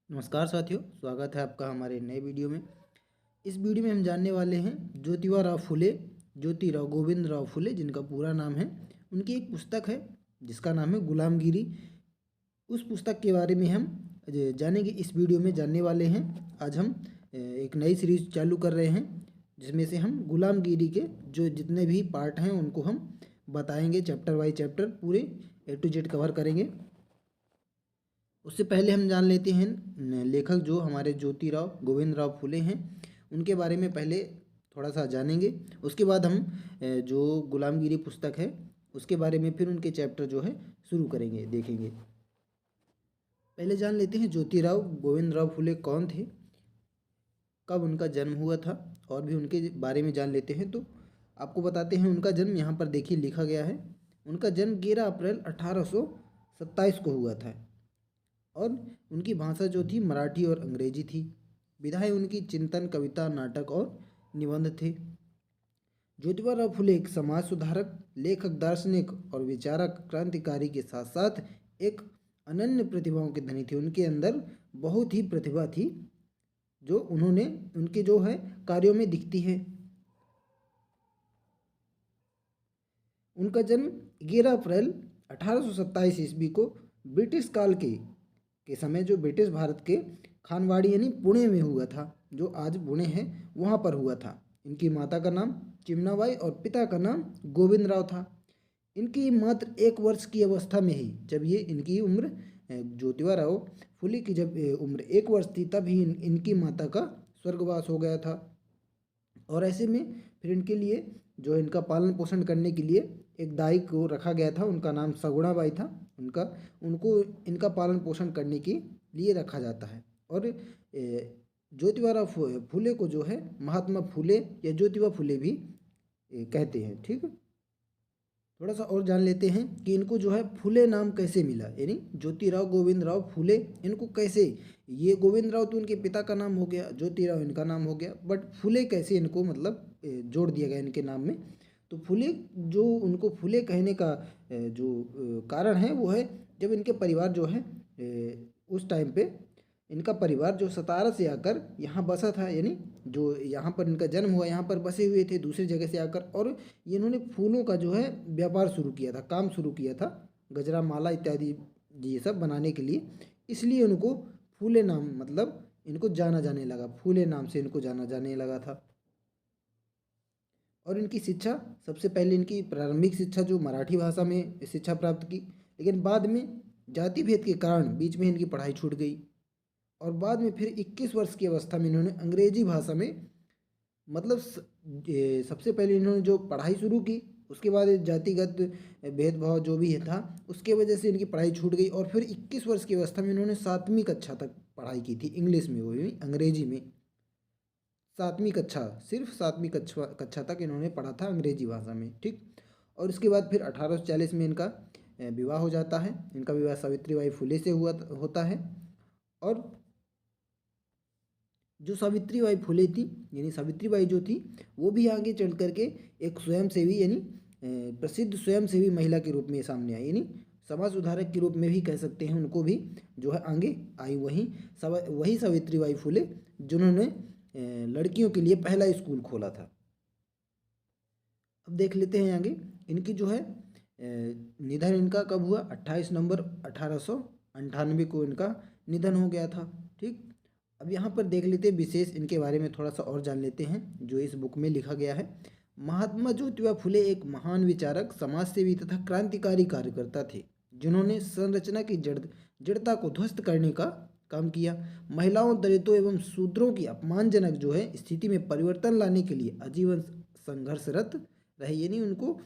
नमस्कार साथियों, स्वागत है आपका हमारे नए वीडियो में। इस वीडियो में हम जानने वाले हैं ज्योतिबा फुले, ज्योतिराव गोविंद राव फुले, जिनका पूरा नाम है। उनकी एक पुस्तक है जिसका नाम है गुलामगिरी। उस पुस्तक के बारे में हम जानेंगे, इस वीडियो में जानने वाले हैं। आज हम एक नई सीरीज चालू कर रहे हैं जिसमें से हम गुलामगिरी के जो जितने भी पार्ट हैं उनको हम बताएंगे, चैप्टर बाई चैप्टर पूरे A to Z कवर करेंगे। उससे पहले हम जान लेते हैं लेखक जो हमारे ज्योतिराव गोविंद राव फुले हैं उनके बारे में पहले थोड़ा सा जानेंगे। उसके बाद हम जो गुलामगिरी पुस्तक है उसके बारे में फिर उनके चैप्टर जो है शुरू करेंगे, देखेंगे। पहले जान लेते हैं ज्योतिराव गोविंद राव फुले कौन थे, कब उनका जन्म हुआ था, और भी उनके बारे में जान लेते हैं। तो आपको बताते हैं उनका जन्म यहाँ पर देखिए लिखा गया है। उनका जन्म 11 अप्रैल 1827 को हुआ था और उनकी भाषा जो थी मराठी और अंग्रेजी थी। विधाएं उनकी चिंतन, कविता, नाटक और निबंध थे। ज्योतिबा फुले एक समाज सुधारक, लेखक, दार्शनिक और विचारक, क्रांतिकारी के साथ साथ एक अनन्य प्रतिभाओं के धनी थे। उनके अंदर बहुत ही प्रतिभा थी जो उन्होंने उनके जो है कार्यों में दिखती है। उनका जन्म 11 अप्रैल 1827 ईस्वी को ब्रिटिश काल के समय जो ब्रिटिश भारत के खानवाड़ी यानी पुणे में हुआ था, जो आज पुणे है वहाँ पर हुआ था। इनकी माता का नाम चिमनाबाई और पिता का नाम गोविंद राव था। इनकी मात्र 1 वर्ष की अवस्था में ही, जब ये इनकी उम्र ज्योतिबा राव फुले की जब उम्र 1 वर्ष थी, तब ही इनकी माता का स्वर्गवास हो गया था। और ऐसे में फिर इनके लिए जो इनका पालन पोषण करने के लिए एक दाई को रखा गया था। उनका नाम सगुणाबाई था। उनको इनका पालन पोषण करने के लिए रखा जाता है। और ज्योतिबा फुले को जो है महात्मा फुले या ज्योतिबा फुले भी कहते हैं। ठीक है, थोड़ा सा और जान लेते हैं कि इनको जो है फुले नाम कैसे मिला, यानी ज्योतिराव गोविंद राव फुले इनको कैसे, ये गोविंद राव तो उनके पिता का नाम हो गया, ज्योतिराव इनका नाम हो गया, बट फुले कैसे इनको मतलब जोड़ दिया गया इनके नाम में। तो फुले, जो उनको फुले कहने का जो कारण है वो है जब इनके परिवार जो है उस टाइम पे इनका परिवार जो सतारा से आकर यहाँ बसा था, यानी जो यहाँ पर इनका जन्म हुआ यहाँ पर बसे हुए थे दूसरी जगह से आकर, और ये इन्होंने फूलों का जो है व्यापार शुरू किया था, काम शुरू किया था, गजरा, माला इत्यादि ये सब बनाने के लिए। इसलिए उनको फूले नाम मतलब इनको जाना जाने लगा, फूले नाम से इनको जाना जाने लगा था। और इनकी शिक्षा, सबसे पहले इनकी प्रारंभिक शिक्षा जो मराठी भाषा में शिक्षा प्राप्त की, लेकिन बाद में जाति भेद के कारण बीच में इनकी पढ़ाई छूट गई। और बाद में फिर 21 वर्ष की अवस्था में इन्होंने अंग्रेजी भाषा में मतलब सबसे पहले इन्होंने जो पढ़ाई शुरू की, उसके बाद जातिगत भेदभाव जो भी था उसके वजह से इनकी पढ़ाई छूट गई। और फिर 21 वर्ष की अवस्था में इन्होंने 7वीं कक्षा तक पढ़ाई की थी इंग्लिश में, वो भी अंग्रेजी में। 7वीं कक्षा, सिर्फ 7वीं कक्षा तक इन्होंने पढ़ा था अंग्रेजी भाषा में। ठीक, और उसके बाद फिर 1840 में इनका विवाह हो जाता है। इनका विवाह सावित्रीबाई फुले से होता है। और जो सावित्रीबाई फुले थी, यानी सावित्रीबाई जो थी, वो भी आगे चल करके एक स्वयंसेवी यानी प्रसिद्ध स्वयंसेवी महिला के रूप में सामने आई, यानी समाज सुधारक के रूप में भी कह सकते हैं उनको भी, जो है आगे आई। वही सावित्रीबाई फुले जिन्होंने लड़कियों के लिए पहला स्कूल खोला था। अब देख लेते हैं आगे इनकी जो है निधन इनका कब हुआ, 28 नवंबर 1898 को इनका निधन हो गया था। ठीक, अब यहाँ पर देख लेते हैं विशेष इनके बारे में, थोड़ा सा और जान लेते हैं जो इस बुक में लिखा गया है। महात्मा ज्योतिबा फुले एक महान विचारक, समाजसेवी तथा क्रांतिकारी कार्यकर्ता थे जिन्होंने संरचना की जड़ता को ध्वस्त करने का काम किया। महिलाओं, दलितों एवं शूद्रों की अपमानजनक जो है स्थिति में परिवर्तन लाने के लिए आजीवन संघर्षरत रहे, यानी उनको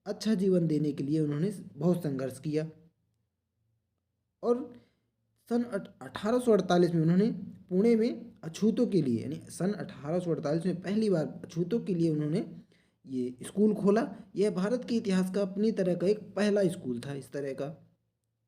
अच्छा जीवन देने के लिए उन्होंने बहुत संघर्ष किया। और सन 1848 में उन्होंने पुणे में अछूतों के लिए, यानी सन 1848 में पहली बार अछूतों के लिए उन्होंने ये स्कूल खोला। यह भारत के इतिहास का अपनी तरह का एक पहला स्कूल था इस तरह का,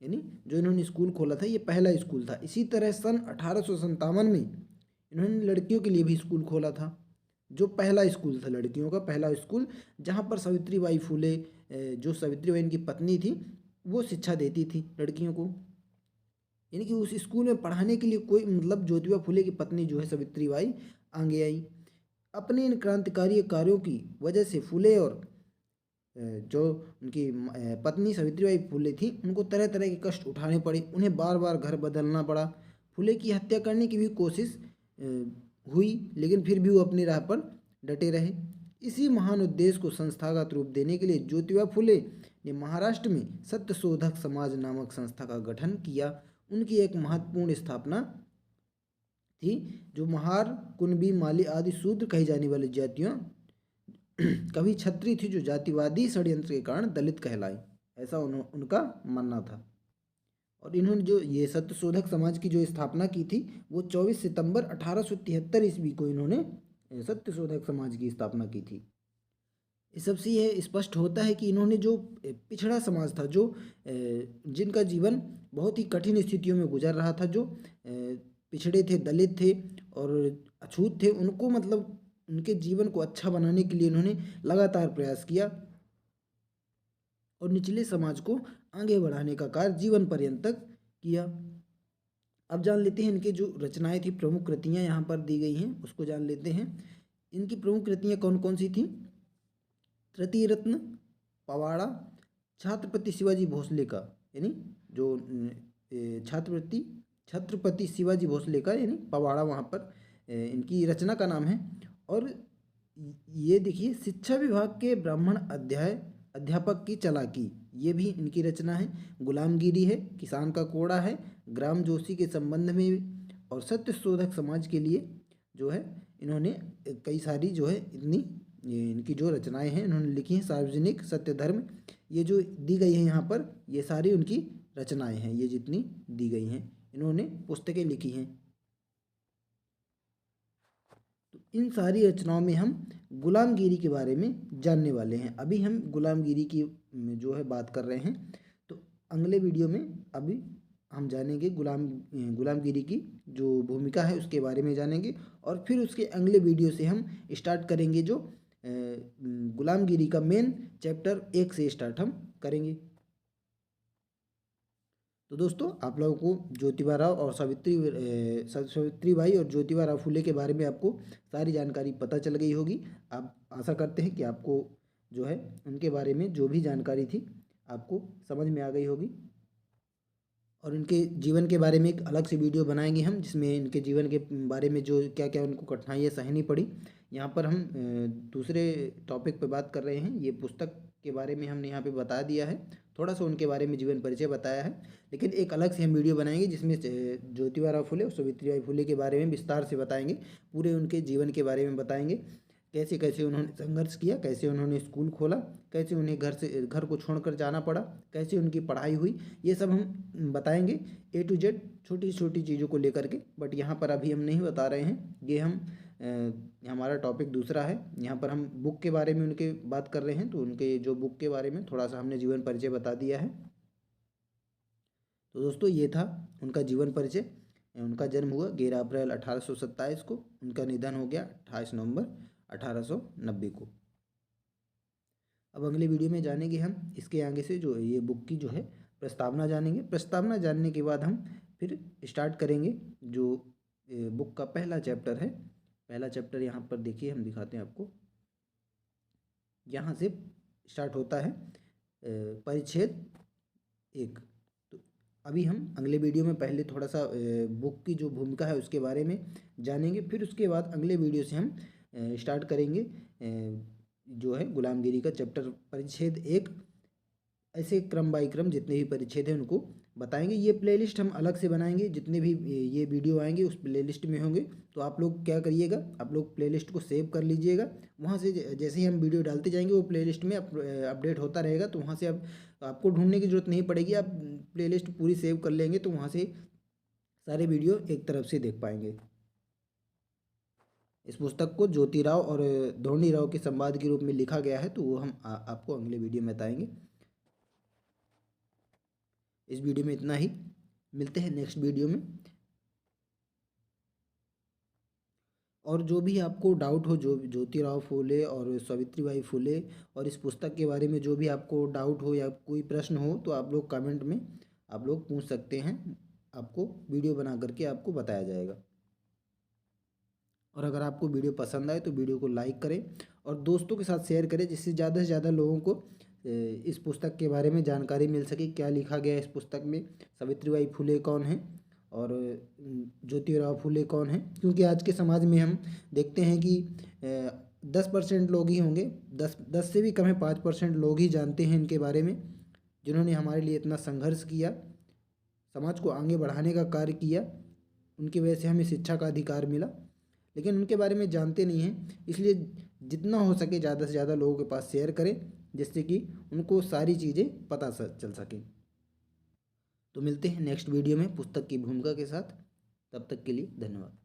यानी जो इन्होंने स्कूल खोला था ये पहला स्कूल था। इसी तरह सन 1857 में इन्होंने लड़कियों के लिए भी स्कूल खोला था, जो पहला स्कूल था लड़कियों का, पहला स्कूल, जहाँ पर सावित्रीबाई फुले, जो सावित्रीबाई इनकी पत्नी थी, वो शिक्षा देती थी लड़कियों को। यानी कि उस स्कूल में पढ़ाने के लिए कोई मतलब ज्योतिबा फुले की पत्नी जो है सावित्रीबाई आगे आई। अपने इन क्रांतिकारी कार्यों की वजह से फुले और जो उनकी पत्नी सावित्रीबाई फुले थी उनको तरह तरह के कष्ट उठाने पड़े, उन्हें बार बार घर बदलना पड़ा। फुले की हत्या करने की भी कोशिश हुई, लेकिन फिर भी वो अपनी राह पर डटे रहे। इसी महान उद्देश्य को संस्थागत रूप देने के लिए ज्योतिबा फुले ने महाराष्ट्र में सत्यशोधक समाज नामक संस्था का गठन किया। उनकी एक महत्वपूर्ण स्थापना थी जो महार, कुणबी, माली आदि शूद्र कही जाने वाली जातियों कभी छत्री थी जो जातिवादी षड्यंत्र के कारण दलित कहलाई, ऐसा उनका मानना था। और इन्होंने जो ये सत्यशोधक समाज की जो स्थापना की थी वो 24 सितंबर 1873 ईस्वी को इन्होंने सत्यशोधक समाज की स्थापना की थी। इस सबसे यह स्पष्ट होता है कि इन्होंने जो पिछड़ा समाज था, जो जिनका जीवन बहुत ही कठिन स्थितियों में गुजर रहा था, जो पिछड़े थे, दलित थे और अछूत थे, उनको मतलब उनके जीवन को अच्छा बनाने के लिए इन्होंने लगातार प्रयास किया और निचले समाज को आगे बढ़ाने का कार्य जीवन पर्यंत तक किया। अब जान लेते हैं इनके जो रचनाएं थी, प्रमुख कृतियां यहाँ पर दी गई हैं उसको जान लेते हैं। इनकी प्रमुख कृतियां कौन कौन सी थी? तृतीय रत्न, पवाड़ा, छत्रपति शिवाजी भोसले का, यानी जो छत्रपति शिवाजी भोसले का यानी पवाड़ा वहाँ पर इनकी रचना का नाम है। और ये देखिए, शिक्षा विभाग के ब्राह्मण अध्यापक की चालाकी, ये भी इनकी रचना है। गुलामगिरी है, किसान का कोड़ा है, ग्राम जोशी के संबंध में, और सत्यशोधक समाज के लिए जो है इन्होंने कई सारी जो है इनकी जो रचनाएं हैं इन्होंने लिखी हैं। सार्वजनिक, सत्य धर्म, ये जो दी गई है यहाँ पर ये सारी उनकी रचनाएं हैं, ये जितनी दी गई हैं इन्होंने पुस्तकें लिखी हैं। तो इन सारी रचनाओं में हम गुलामगिरी के बारे में जानने वाले हैं। अभी हम गुलामगिरी की जो है बात कर रहे हैं, तो अगले वीडियो में अभी हम जानेंगे गुलामगिरी की जो भूमिका है उसके बारे में जानेंगे, और फिर उसके अगले वीडियो से हम स्टार्ट करेंगे जो गुलामगिरी का मेन चैप्टर 1 से स्टार्ट हम करेंगे। तो दोस्तों, आप लोगों को ज्योतिबा राव और सावित्रीबाई और ज्योतिबा राव फुले के बारे में आपको सारी जानकारी पता चल गई होगी। आप आशा करते हैं कि आपको जो है उनके बारे में जो भी जानकारी थी आपको समझ में आ गई होगी। और इनके जीवन के बारे में एक अलग से वीडियो बनाएंगे हम, जिसमें इनके जीवन के बारे में जो क्या क्या उनको कठिनाइयाँ सहनी पड़ी। यहाँ पर हम दूसरे टॉपिक पे बात कर रहे हैं। ये पुस्तक के बारे में हमने यहाँ पे बता दिया है, थोड़ा सा उनके बारे में जीवन परिचय बताया है, लेकिन एक अलग से हम वीडियो बनाएंगे जिसमें ज्योतिबा राव फुले और सावित्रीबाई फुले के बारे में विस्तार से बताएंगे, पूरे उनके जीवन के बारे में बताएंगे, कैसे कैसे उन्होंने संघर्ष किया, कैसे उन्होंने स्कूल खोला, कैसे उन्हें घर को छोड़कर जाना पड़ा, कैसे उनकी पढ़ाई हुई, ये सब हम बताएंगे A to Z, छोटी छोटी चीज़ों को लेकर के। बट यहाँ पर अभी हम नहीं बता रहे हैं, ये हम हमारा टॉपिक दूसरा है। यहाँ पर हम बुक के बारे में उनके बात कर रहे हैं, तो उनके जो बुक के बारे में थोड़ा सा हमने जीवन परिचय बता दिया है। तो दोस्तों, ये था उनका जीवन परिचय। उनका जन्म हुआ 11 अप्रैल 1827 को, उनका निधन हो गया 28 नवंबर 1890 को। अब अगले वीडियो में जानेंगे हम इसके आगे से जो ये बुक की जो है प्रस्तावना जानेंगे। प्रस्तावना जानने के बाद हम फिर स्टार्ट करेंगे जो बुक का पहला चैप्टर है। पहला चैप्टर यहाँ पर देखिए, हम दिखाते हैं आपको। यहाँ से स्टार्ट होता है परिच्छेद 1। तो अभी हम अगले वीडियो में पहले थोड़ा सा बुक की जो भूमिका है उसके बारे में जानेंगे, फिर उसके बाद अगले वीडियो से हम स्टार्ट करेंगे जो है गुलामगिरी का चैप्टर परिच्छेद 1। ऐसे क्रम बाई क्रम जितने भी परिच्छेद हैं उनको बताएंगे। ये प्लेलिस्ट हम अलग से बनाएंगे, जितने भी ये वीडियो आएंगे उस प्लेलिस्ट में होंगे। तो आप लोग क्या करिएगा, आप लोग प्लेलिस्ट को सेव कर लीजिएगा। वहाँ से जैसे ही हम वीडियो डालते जाएंगे वो प्लेलिस्ट में अपडेट होता रहेगा, तो वहाँ से अब आपको ढूंढने की ज़रूरत नहीं पड़ेगी। आप प्लेलिस्ट पूरी सेव कर लेंगे तो वहाँ से सारे वीडियो एक तरफ से देख पाएंगे। इस पुस्तक को ज्योतिराव और धोनीराव के संवाद के रूप में लिखा गया है, तो वो हम आपको अगले वीडियो में बताएंगे। इस वीडियो में इतना ही, मिलते हैं नेक्स्ट वीडियो में। और जो भी आपको डाउट हो, जो ज्योतिराव फुले और सावित्रीबाई फुले और इस पुस्तक के बारे में जो भी आपको डाउट हो या कोई प्रश्न हो, तो आप लोग कमेंट में आप लोग पूछ सकते हैं। आपको वीडियो बना करके आपको बताया जाएगा। और अगर आपको वीडियो पसंद आए तो वीडियो को लाइक करें और दोस्तों के साथ शेयर करें, जिससे ज़्यादा से ज़्यादा लोगों को इस पुस्तक के बारे में जानकारी मिल सके, क्या लिखा गया है इस पुस्तक में, सावित्रीबाई फुले कौन है और ज्योतिराव फुले कौन है। क्योंकि आज के समाज में हम देखते हैं कि 10% लोग ही होंगे, 10 से भी कम है, 5% लोग ही जानते हैं इनके बारे में, जिन्होंने हमारे लिए इतना संघर्ष किया, समाज को आगे बढ़ाने का कार्य किया। उनकी वजह से हमें शिक्षा का अधिकार मिला, लेकिन उनके बारे में जानते नहीं हैं। इसलिए जितना हो सके ज़्यादा से ज़्यादा लोगों के पास शेयर करें, जिससे कि उनको सारी चीज़ें पता चल सकें। तो मिलते हैं नेक्स्ट वीडियो में पुस्तक की भूमिका के साथ। तब तक के लिए धन्यवाद।